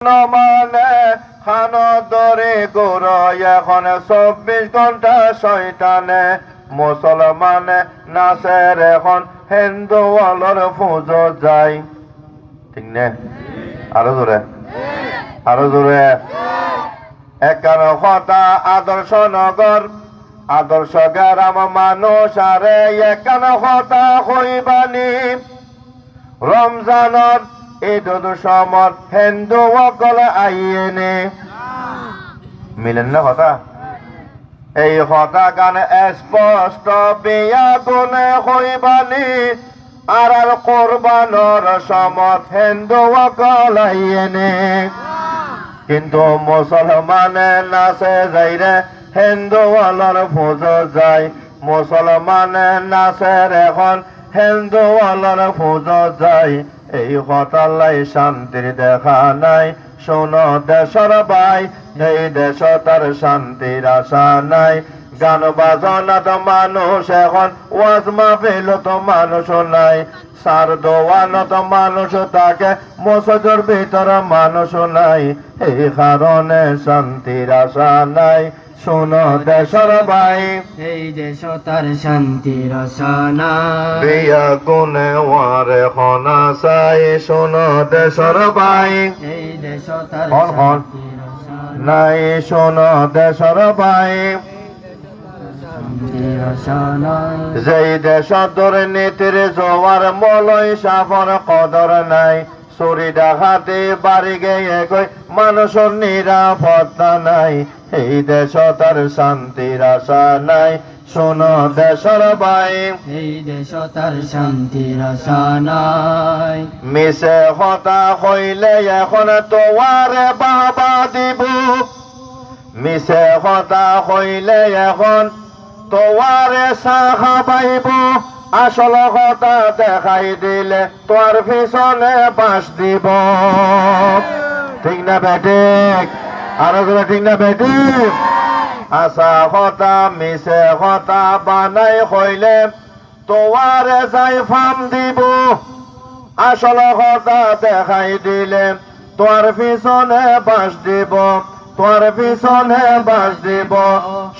মানে খানো দরে গৌরয় এখন 24 ঘন্টা শয়তানে মুসলমানে নাচের এখন হিন্দু অলর পুজো যায় ঠিক নে আরো জোরে একান কথা আদর্শ নগর আদর্শ গ্রাম মানুষ আরে একান কথা হইবানি রমজানত ঈদুল সমত হিন্দু সকল আইয়েনে মিলেন না কথা এই কথা গান স্পষ্ট বিয়া গুণে হইবানি আর কোরবানর সমত হিন্দু সকল আইয়েনে কিন্তু মুসলমানে নাচে যাইরে হিন্দু অলর পুজো যায় মুসলমানে নাচের এখন হিন্দু অলর পুজো যায় এই হতালাই শান্তির দেখা নাই শোনো দেশর ভাই এই দেশ তার শান্তির আশা নাই গান বাজনা তো মানুষ এখন ওয়াজ মাহফিল তো মানুষ নাই সার দোয়ান তো মানুষ থাকে মসজিদের ভিতর মানুষ নাই এই কারণে শান্তির আশা নাই শোনো দেশর ভাই এই দেশ তার শান্তির আশা নাই বিয়া গুনে ওয়ারে হনা চাই শোনো দেশর ভাই এই দেশ তার হন শান্তির আশা নাই শোনো দেশর ভাই শান্তির আশা নাই যেই দেশ দুর্নীতির জোয়ার মলয় সাফর কদর নাই চুরি ডাকাতি বাড়ি গিয়ে গই মানুষের নিরাপত্তা নাই এই দেশ তার শান্তির আশা নাই শোনো দেশর ভাই এই দেশ তার শান্তির আশা নাই মিছে কথা হইলে এখন তোয়ারে বাবা দিব মিছে কথা হইলে এখন তোয়ারে সাহা পাইব আসল কথা দেখাই দিলে তোর পিছনে বাঁশ দিব ঠিক না বেটিক আরো করে ঠিক না বেটিক আশা কথা মিছে কথা বানাই হইলে তোয়ারে যাই ফাম দিব আসল কথা দেখাই দিলে তোর পিছনে বাঁশ দিব তোর পিছনে বাঁশ দিব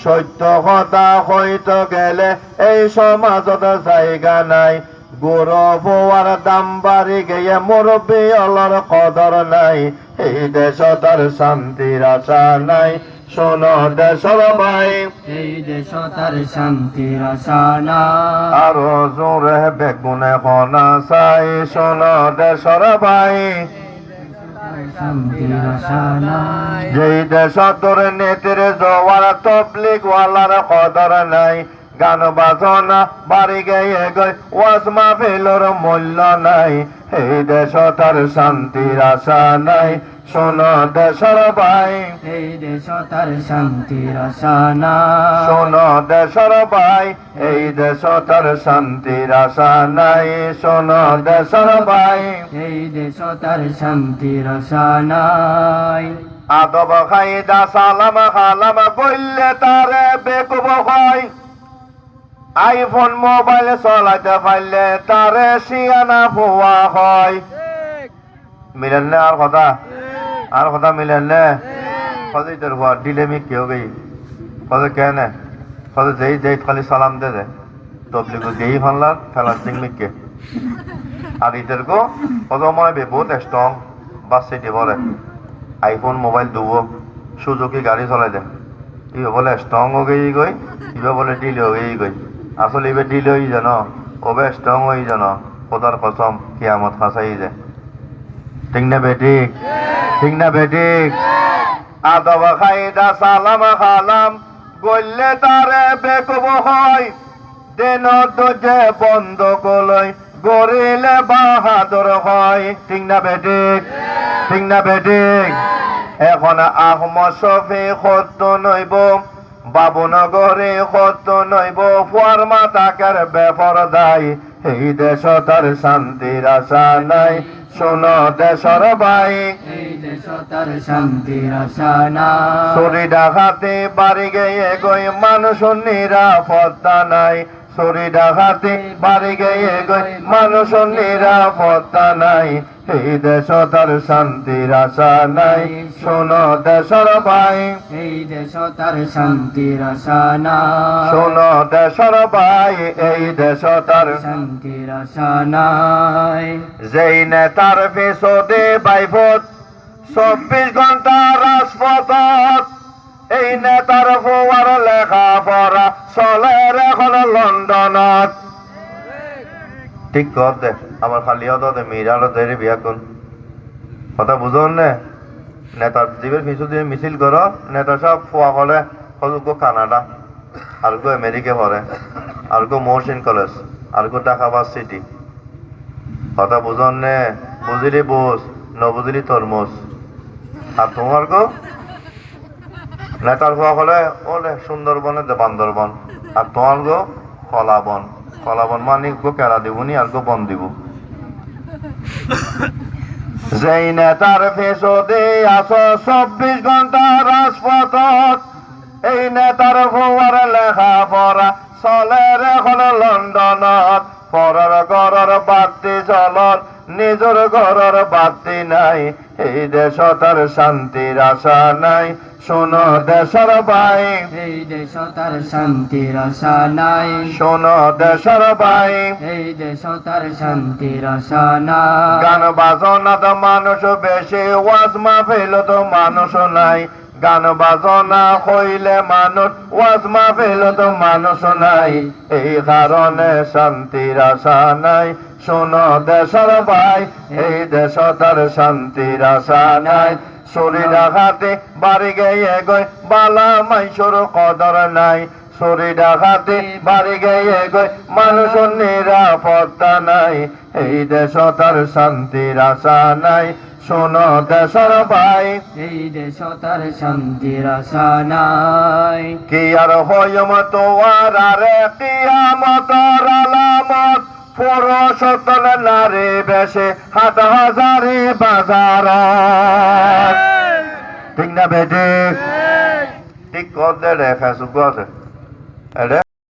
সত্য কথা হইতে গেলে এই সমাজত জায়গা নাই গরু পোয়ার দাম বাড়ি গিয়ে মুরব্বী অলর কদর নাই এই দেশ তার শান্তির আশা নাই শোনো দেশর ভাই এই দেশ তার শান্তির আশা নাই আরো জোরে বেগুনে হনা চাই শোনো দেশর ভাই শান্তির আশা নাই যেই দেশ দুর্নীতির জোয়ার তবলিগ ওয়ালার কদর নাই গান বাজনা বাড়ি গিয়ে গই ওয়াজ মাহফিলের মূল্য নাই এই দেশ তার শান্তির আশা নাই শোনো দেশর ভাই এই দেশ তার শান্তির আশা নাই শোনো দেশর ভাই এই দেশ তার শান্তির আশা নাই শোনো দেশর ভাই এই দেশ তার শান্তির আশা নাই আদব খাইদা সালাম খালাম কইলে তারে বেকুব হয় আইফোন মোবাইল চলাইতে পারলে তারে শিয়ানা ফুয়া হয় মিলেন না আর কথা মিলেন না কদই তোর হুয়া ডিলেমি কেউ গই কদ কেন কদ যেই খালি সালাম দে দে তবলিগ যেই ফানলার ফেলার সিংমিকে আর ইদের গো কদ মনে বে বহুত স্ট্রং বাস সেটি বলে আইফোন মোবাইল দুবো সুজুকি গাড়ি চলাই দে ইবে বলে স্ট্রং হয়ে গই গই ইবে বলে ডিল হয়ে গই আসলে ইবে ডিল হয়ে জানো ওবে স্ট্রং হয়ে জানো খোদার কসম কিয়ামত ফাঁসাই যায় ঠিক না বেটিক ঠিক না বেটিক আদব খাইদা সালাম খালাম গল্লে তারে বেকুব হয় দেন দোজে বন্ধ কলই গরিলে বাহাদুর হয় ঠিক না বেটিক ঠিক না বেটিক এখন আহমদ শফি সত্য নইব বাবুনগরে সত্য নইব ফুয়ার মাতাকের বেফর দায় এই দেশ তার শান্তির আশা নাই শোনো দেশর ভাই এই দেশ তার শান্তির আশা নাই চুরি ডাকাতি বাড়ি গিয়ে গই মানুষ নিরাপত্তা নাই চুরি ডাকাতি বাড়ি গিয়ে গই মানুষের নিরাপত্তা নাই এই দেশ তার শান্তির আশা নাই শোনো দেশের ভাই এই দেশ তার শান্তির আশা নাই শোনো দেশের ভাই এই দেশ তার শান্তির আশা নাই যেই নেতার পিছনে বাইফত 24 ঘন্টা রাজপথত এই নেতার ফুয়ার লেখা পড়া চলে এখন লন্ডনত ঠিক কর দে আমার খালি দে মিরাল দেরি বিয়া কোন কথা বুঝুন নে নেতার জীবের পিছু দিয়ে মিছিল কর নেতা সব ফুয়া হলে হলুকো কানাডা আর গো আমেরিকা পড়ে আর গো মহসিন কলেজ আর গো ঢাকা সিটি কথা বুঝুন নে বুঝিলি বুঝ ন বুঝিলি তরমুজ আর তোমার গো নেতার ফুয়া হলে ওলে সুন্দরবনে দে বান্দরবন আর তোমার গো কলাবন কলাবন মানে গো কেরা দিবনি আর গো বন দিব যেই নেতার পেছনে আছো 24 ঘন্টা রাজপথত এই নেতার ফুয়ার লেখা পড়া চলে এখন লন্ডনত পরের ঘরের বাতি চলত নিজের ঘরের বাতি নাই এই দেশ তার শান্তির আশা নাই শোনো দেশের ভাই এই দেশ তার শান্তির আশা নাই শোনো দেশের ভাই এই দেশ তার শান্তির আশা নাই গান বাজনা তো মানুষ বেশি ওয়াজ মাহফিল তো মানুষ নাই গান বাজনা হইলে মানুষ ওয়াজ মাহফিল তো মানুষ নাই এই কারণে শান্তির আশা নাই শোনো দেশের ভাই এই দেশ তার শান্তির আশা নাই চুরি ডাকাতি বাড়ি গিয়ে গই বালা মাইসুর কদর নাই চুরি ডাকাতি বাড়ি গিয়ে গই মানুষের নিরাপত্তা নাই এই দেশ তার শান্তির আশা নাই শোনো দেশের ভাই এই দেশ তার শান্তির আশা নাই কি আর হইম তোমার আরে কিয়ামতের আলামত পুরুষ নারী বেশে হাত হাজারি বাজার ঠিক না বেটি ঠিক কর দে রে ফেসবুক আছে